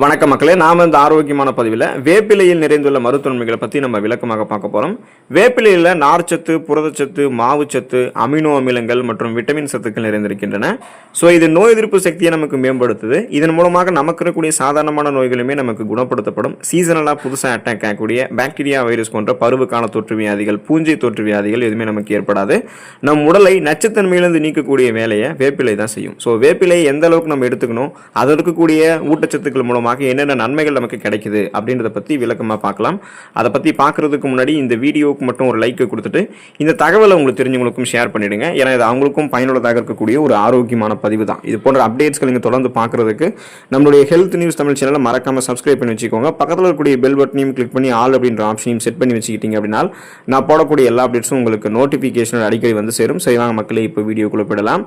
வணக்க மக்களே, நாம இந்த ஆரோக்கியமான பதிவில் வேப்பிலையில் நிறைந்துள்ள மருத்துவன்மைகளை பற்றி நம்ம விளக்கமாக பார்க்க போகிறோம். வேப்பிலையில் நார்ச்சத்து, புரதச்சத்து, மாவுச்சத்து, அமினோ அமிலங்கள் மற்றும் விட்டமின் சத்துக்கள் நிறைந்திருக்கின்றன. ஸோ இது நோய் எதிர்ப்பு சக்தியை நமக்கு மேம்படுத்துது. இதன் மூலமாக நமக்கு இருக்கக்கூடிய சாதாரணமான நோய்களுமே நமக்கு குணப்படுத்தப்படும். சீசனலாக புதுசாக அட்டாக் ஆகக்கூடிய பாக்டீரியா, வைரஸ் போன்ற பருவகால தொற்று வியாதிகள், பூஞ்சை தொற்று வியாதிகள் எதுவுமே நமக்கு ஏற்படாது. நம் உடலை நச்சுத்தன்மையிலிருந்து நீக்கக்கூடிய வேலையை வேப்பிலை தான் செய்யும். ஸோ வேப்பிலை எந்த அளவுக்கு நம்ம எடுத்துக்கணும், அதில் இருக்கக்கூடிய ஊட்டச்சத்துக்கள் மூலமாக என்னென்ன நன்மைகள் நமக்கு கிடைக்குது அப்படின்றத பற்றி விளக்கமாக பார்க்கலாம். அதை பற்றி பார்க்கறதுக்கு முன்னாடி இந்த வீடியோவுக்கு மட்டும் ஒரு லைக் கொடுத்துட்டு இந்த தகவலை உங்களுக்கு தெரிஞ்சவங்களுக்கும் ஷேர் பண்ணிடுங்க. ஏன்னா இது அவங்களுக்கும் பயனுள்ளதாக இருக்கக்கூடிய ஒரு ஆரோக்கியமான பதிவு தான். இது போன்ற அப்டேட்ஸ்கள் நீங்கள் தொடர்ந்து பார்க்கறதுக்கு நம்மளுடைய ஹெல்த் நியூஸ் தமிழ் சேனலை மறக்காம சப்ஸ்கிரைப் பண்ணி வச்சுக்கோங்க. பக்கத்தில் இருக்கக்கூடிய பெல் பட்டனையும் கிளிக் பண்ணி ஆல் அப்படின்ற ஆப்ஷனையும் செட் பண்ணி வச்சுக்கிட்டீங்க அப்படின்னா நான் போடக்கூடிய எல்லா அப்டேட்ஸும் உங்களுக்கு நோட்டிஃபிகேஷன் அடிக்கடி வந்து சேரும். சரிவாங்க மக்களே, இப்போ வீடியோக்குள்ள போயிடலாம்.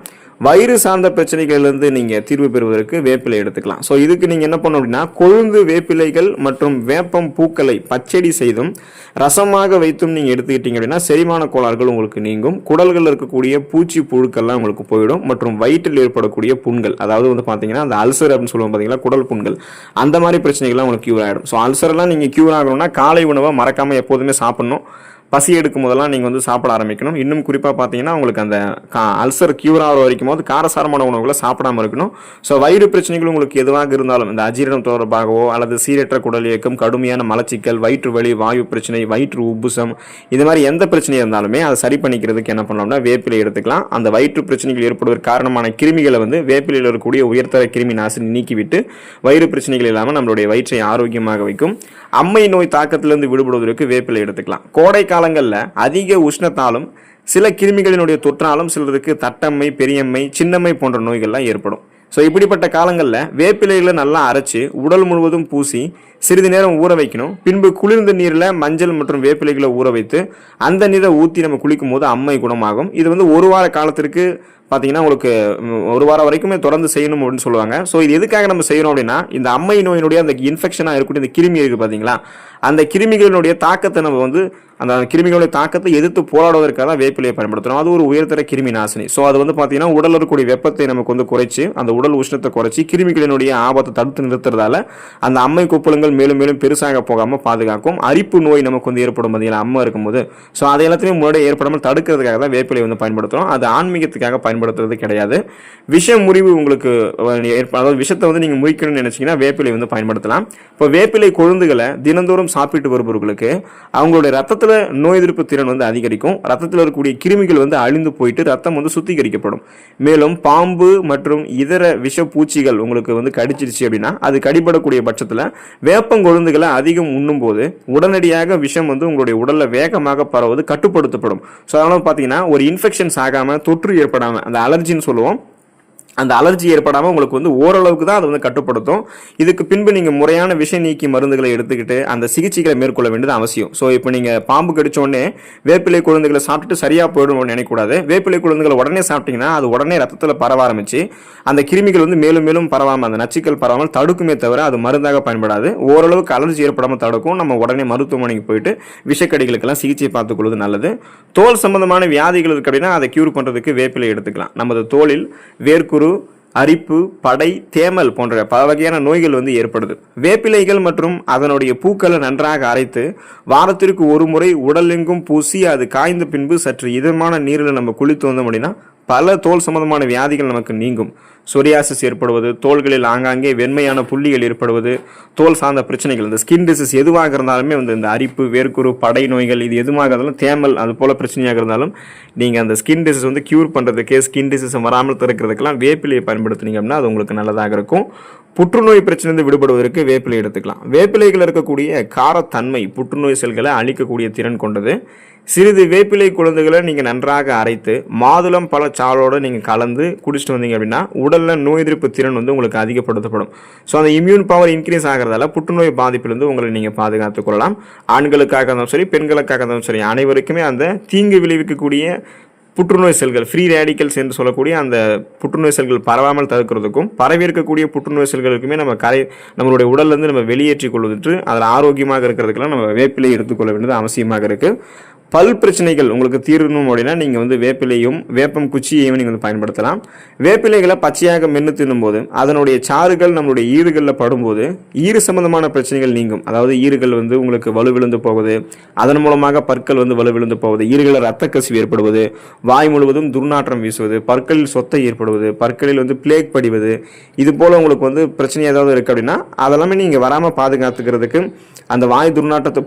வயிறு சார்ந்த பிரச்சனைகளிலிருந்து நீங்கள் தீர்வு பெறுவதற்கு வேப்பிலை எடுத்துக்கலாம். ஸோ இதுக்கு நீங்கள் என்ன பண்ணணும் அப்படின்னா, கொழுந்து வேப்பிலைகள் மற்றும் வேப்பம் பூக்களை பச்சடி செய்தும் ரசமாக வைத்தும் நீங்கள் எடுத்துக்கிட்டீங்க அப்படின்னா செரிமான கோளாறுகள் உங்களுக்கு நீங்கும். குடல்களில் இருக்கக்கூடிய பூச்சி புழுக்கள்லாம் உங்களுக்கு போயிடும். மற்றும் வயிற்றில் ஏற்படக்கூடிய புண்கள், அதாவது வந்து பார்த்தீங்கன்னா அந்த அல்சர் அப்படின்னு சொல்லுவோம் பார்த்தீங்களா, குடல் புண்கள், அந்த மாதிரி பிரச்சனைகள்லாம் உங்களுக்கு கியூர் ஆகிடும். ஸோ அல்சர்லாம் நீங்கள் கியூர் ஆகணும்னா காலை உணவை மறக்காமல் எப்போதுமே சாப்பிடணும். பசி எடுக்கும் போதெல்லாம் நீங்கள் வந்து சாப்பிட ஆரம்பிக்கணும். இன்னும் குறிப்பாக பார்த்தீங்கன்னா உங்களுக்கு அந்த அல்சர் கியூர் ஆகிற வரைக்கும் போது காரசாரமான உணவுகளை சாப்பிடாமல் இருக்கணும். ஸோ வயிறு பிரச்சனைகள் உங்களுக்கு எதுவாக இருந்தாலும், இந்த அஜீரணம் தொடர்பாகவோ அல்லது சீரற்ற குடல் இயக்கம், கடுமையான மலச்சிக்கல், வயிற்று வலி, வாயு பிரச்சனை, வயிற்று உப்புசம், இது மாதிரி எந்த பிரச்சனையும் இருந்தாலுமே அதை சரி பண்ணிக்கிறதுக்கு என்ன பண்ணலாம்னா வேப்பிலை எடுத்துக்கலாம். அந்த வயிற்று பிரச்சனைகள் ஏற்படுவதற்கு காரணமான கிருமிகளை வந்து வேப்பிலையில் இருக்கக்கூடிய உயர்தர கிருமி நாசினி நீக்கிவிட்டு வயிறு பிரச்சனைகள் இல்லாமல் நம்மளுடைய வயிற்றை ஆரோக்கியமாக வைக்கும். அம்மை நோய் தாக்கத்திலிருந்து விடுபடுவதற்கு வேப்பிலை எடுத்துக்கலாம். கோடை காலங்களில் அதிக உஷ்ணத்தாலும் சில கிருமிகளினுடைய தொற்றாலும் சிலருக்கு தட்டம்மை, பெரியம்மை, சின்னம்மை போன்ற நோய்கள்லாம் ஏற்படும். ஸோ இப்படிப்பட்ட காலங்களில் வேப்பிலைகளை நல்லா அரைச்சி உடல் முழுவதும் பூசி சிறிது நேரம் ஊற வைக்கணும். பின்பு குளிர்ந்த நீரில் மஞ்சள் மற்றும் வேப்பிலைகளை ஊற வைத்து அந்த நீரை ஊற்றி நம்ம குளிக்கும் போது அம்மை குணமாகும். இது வந்து ஒரு வார காலத்திற்கு பார்த்தீங்கன்னா உங்களுக்கு ஒரு வாரம் வரைக்குமே தொடர்ந்து செய்யணும் அப்படின்னு சொல்லுவாங்க. ஸோ இது எதுக்காக நம்ம செய்யணும் அப்படின்னா, இந்த அம்மை நோயினுடைய அந்த இன்ஃபெக்ஷனாக இருக்கக்கூடிய இந்த கிருமி இருக்குது பார்த்தீங்களா, அந்த கிருமிகளினுடைய தாக்கத்தை நம்ம வந்து அந்த கிருமிகளுடைய தாக்கத்தை எதிர்த்து போராடுவதற்காக தான் வேப்பிலையை பயன்படுத்துகிறோம். அது ஒரு உயர்தர கிருமி நாசினி. ஸோ அது வந்து பார்த்தீங்கன்னா உடலில் இருக்கக்கூடிய வெப்பத்தை நமக்கு வந்து குறைச்சி, அந்த உடல் உஷ்ணத்தை குறைச்சி கிருமிகளினுடைய ஆபத்தை தடுத்து நிறுத்துறதால அந்த அம்மை கொப்பளங்கள் மேலும் மேலும் பெருசாக போகாமல் பாதுகாக்கும். அரிப்பு நோய் நமக்கு வந்து ஏற்படும் பார்த்தீங்களா அம்மை இருக்கும்போது, ஸோ அதை எல்லாத்தையும் முன்னாடி ஏற்படாமல் தடுக்கிறதுக்காக தான் வேப்பிலை வந்து பயன்படுத்துகிறோம். அது ஆன்மீகத்துக்காக பயன்படுத்துறது கிடையாது. விஷ முறிவு உங்களுக்கு, அதாவது விஷத்தை வந்து நீங்கள் முறிக்கணும்னு நினைச்சீங்கன்னா வேப்பிலை வந்து பயன்படுத்தலாம். இப்போ வேப்பிலை கொழுந்துகளை தினந்தோறும் சாப்பிட்டு வருபவர்களுக்கு அவங்களுடைய ரத்தத்தில் நோய் எதிர்ப்பு திறன் வந்து அதிகரிக்கும். ரத்தத்தில் இருக்கக்கூடிய கிருமிகள் வந்து அழிந்து போயிட்டு ரத்தம் வந்து சுத்திகரிக்கப்படும். மேலும் பாம்பு மற்றும் இதர விஷ பூச்சிகள் உங்களுக்கு வந்து கடிச்சிருச்சு அப்படின்னா அது கடிபடக்கூடிய பட்சத்தில் வேப்பங்கொழுந்துகளை அதிகம் உண்ணும் போது உடனடியாக விஷம் வந்து உங்களுடைய உடல்ல வேகமாக பரவுவது கட்டுப்படுத்தப்படும். ஸோ அதனால பார்த்தீங்கன்னா ஒரு இன்ஃபெக்ஷன்ஸ் ஆகாமல், தொற்று ஏற்படாமல், அந்த அலர்ஜின்னு சொல்லுவோம், அந்த அலர்ஜி ஏற்படாமல் உங்களுக்கு வந்து ஓரளவுக்கு தான் அதை வந்து கட்டுப்படுத்தும். இதுக்கு பின்பு நீங்கள் முறையான விஷ நீக்கி மருந்துகளை எடுத்துக்கிட்டு அந்த சிகிச்சைகளை மேற்கொள்ள வேண்டியது அவசியம். ஸோ இப்போ நீங்கள் பாம்பு கடிச்சோடனே வேப்பிலை கொழுந்துகளை சாப்பிட்டுட்டு சரியாக போயிடும் நினைக்கக்கூடாது. வேப்பிலை கொழுந்துகளை உடனே சாப்பிட்டீங்கன்னா அது உடனே ரத்தத்தில் பரவ ஆரம்பிச்சு அந்த கிருமிகள் வந்து மேலும் மேலும் பரவாமல், அந்த நச்சுக்கள் பரவாமல் தடுக்குமே தவிர அது மருந்தாக பயன்படாது. ஓரளவுக்கு அலர்ஜி ஏற்படாமல் தடுக்கும். நம்ம உடனே மருத்துவமனைக்கு போயிட்டு விஷக்கடிகளுக்கெல்லாம் சிகிச்சை பார்த்துக்கொள்வது நல்லது. தோல் சம்பந்தமான வியாதிகள் இருக்கு அப்படின்னா அதை கியூர் பண்ணுறதுக்கு வேப்பிலை எடுத்துக்கலாம். நமது தோலில் வேர்க்குரு, அரிப்பு, படை, தேமல் போன்ற பல வகையான நோய்கள் வந்து ஏற்படுது. வேப்பிலைகள் மற்றும் அதனுடைய பூக்களை நன்றாக அரைத்து வாரத்திற்கு ஒரு முறை உடலெங்கும் பூசி அது காய்ந்த பின்பு சற்று இதமான நீரில் நம்ம குளித்து வந்தோம் அப்படின்னா பல தோல் சம்பந்தமான வியாதிகள் நமக்கு நீங்கும். சொரியாசிஸ் ஏற்படுவது, தோள்களில் ஆங்காங்கே வெண்மையான புள்ளிகள் ஏற்படுவது, தோல் சார்ந்த பிரச்சனைகள், இந்த ஸ்கின் டிசீஸ் எதுவாக இருந்தாலுமே வந்து இந்த அரிப்பு, வேர்க்குரு, படை நோய்கள் இது எதுவாக இருந்தாலும், தேமல் அது போல பிரச்சனையாக இருந்தாலும் நீங்கள் அந்த ஸ்கின் டிசீஸ் வந்து கியூர் பண்ணுறதுக்கு, ஸ்கின் டிசீஸ் வராமல் தடுக்கிறதுக்கெல்லாம் வேப்பிலையை பயன்படுத்துனீங்க அப்படின்னா அது உங்களுக்கு நல்லதாக இருக்கும். புற்றுநோய் பிரச்சனை விடுபடுவதற்கு வேப்பிலை எடுத்துக்கலாம். வேப்பிலைகள் இருக்கக்கூடிய காரத்தன்மை புற்றுநோய் செல்களை அழிக்கக்கூடிய திறன் கொண்டது. சிறிது வேப்பிலை கொழுந்துகளை நீங்கள் நன்றாக அரைத்து மாதுளம் பழச்சாலோடு நீங்கள் கலந்து குடிச்சிட்டு வந்தீங்க அப்படின்னா உடலில் நோய் எதிர்ப்பு திறன் வந்து உங்களுக்கு அதிகப்படுத்தப்படும். ஸோ அந்த இம்யூன் பவர் இன்க்ரீஸ் ஆகிறதால புற்றுநோய் பாதிப்பிலிருந்து உங்களை நீங்கள் பாதுகாத்துக் கொள்ளலாம். ஆண்களுக்காக இருந்தாலும் சரி, பெண்களுக்காக இருந்தாலும் சரி, அனைவருக்குமே அந்த தீங்கு விளைவிக்கக்கூடிய புற்றுநோய் செல்கள், ஃப்ரீ ரேடிக்கல்ஸ் என்று சொல்லக்கூடிய அந்த புற்றுநோய் செல்கள் பரவாமல் தடுக்கிறதுக்கும், பரவி இருக்கக்கூடிய புற்றுநோய் செல்களுக்குமே நம்மளுடைய உடல்லேருந்து நம்ம வெளியேற்றிக் கொள்வதற்கு, அதில் ஆரோக்கியமாக இருக்கிறதுக்கெல்லாம் நம்ம வேப்பிலை எடுத்துக்கொள்ள வேண்டியது அவசியமாக இருக்குது. பல் பிரச்சனைகள் உங்களுக்கு தீரணும் அப்படின்னா நீங்கள் வந்து வேப்பிலையும் வேப்பம் குச்சியையும் நீங்கள் வந்து பயன்படுத்தலாம். வேப்பிலைகளை பச்சையாக மென்று தின்னும்போது அதனுடைய சாறுகள் நம்மளுடைய ஈறுகளில் படும்போது ஈறு சம்பந்தமான பிரச்சனைகள் நீங்கும். அதாவது ஈறுகள் வந்து உங்களுக்கு வலுவிழுந்து போகுது, அதன் மூலமாக பற்கள் வந்து வலுவிழுந்து போகுது, ஈறுகளில் ரத்த கசிவு ஏற்படுவது, வாய் முழுவதும் துர்நாற்றம் வீசுவது, பற்களில் சொத்தை ஏற்படுவது, பற்களில் வந்து பிளேக் படிவது, இது போல் உங்களுக்கு வந்து பிரச்சனை ஏதாவது இருக்குது அப்படின்னா அதெல்லாமே நீங்கள் வராமல் பாதுகாத்துக்கிறதுக்கு அந்த வாய் துர்நாற்றத்தை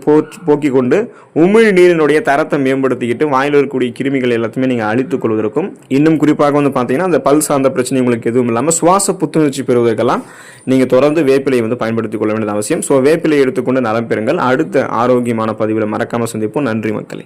போக்கி கொண்டு உமிழ் நீரினுடைய தரத்தை மேம்படுத்திக்கிட்டு வாயில் இருக்கக்கூடிய கிருமிகள் எல்லாத்தையுமே நீங்கள் அழித்துக் கொள்வதற்கும், இன்னும் குறிப்பாக வந்து பார்த்தீங்கன்னா அந்த பல் சார்ந்த பிரச்சனை உங்களுக்கு எதுவும் இல்லாமல் சுவாச புத்துணர்ச்சி பெறுவதற்கெல்லாம் நீங்கள் தொடர்ந்து வேப்பிலையை வந்து பயன்படுத்திக் கொள்ள வேண்டியது அவசியம். ஸோ வேப்பிலை எடுத்துக்கொண்டு நலம் பெறுங்கள். அடுத்த ஆரோக்கியமான பதிவில் மறக்காமல் சந்திப்போம். நன்றி மக்களே.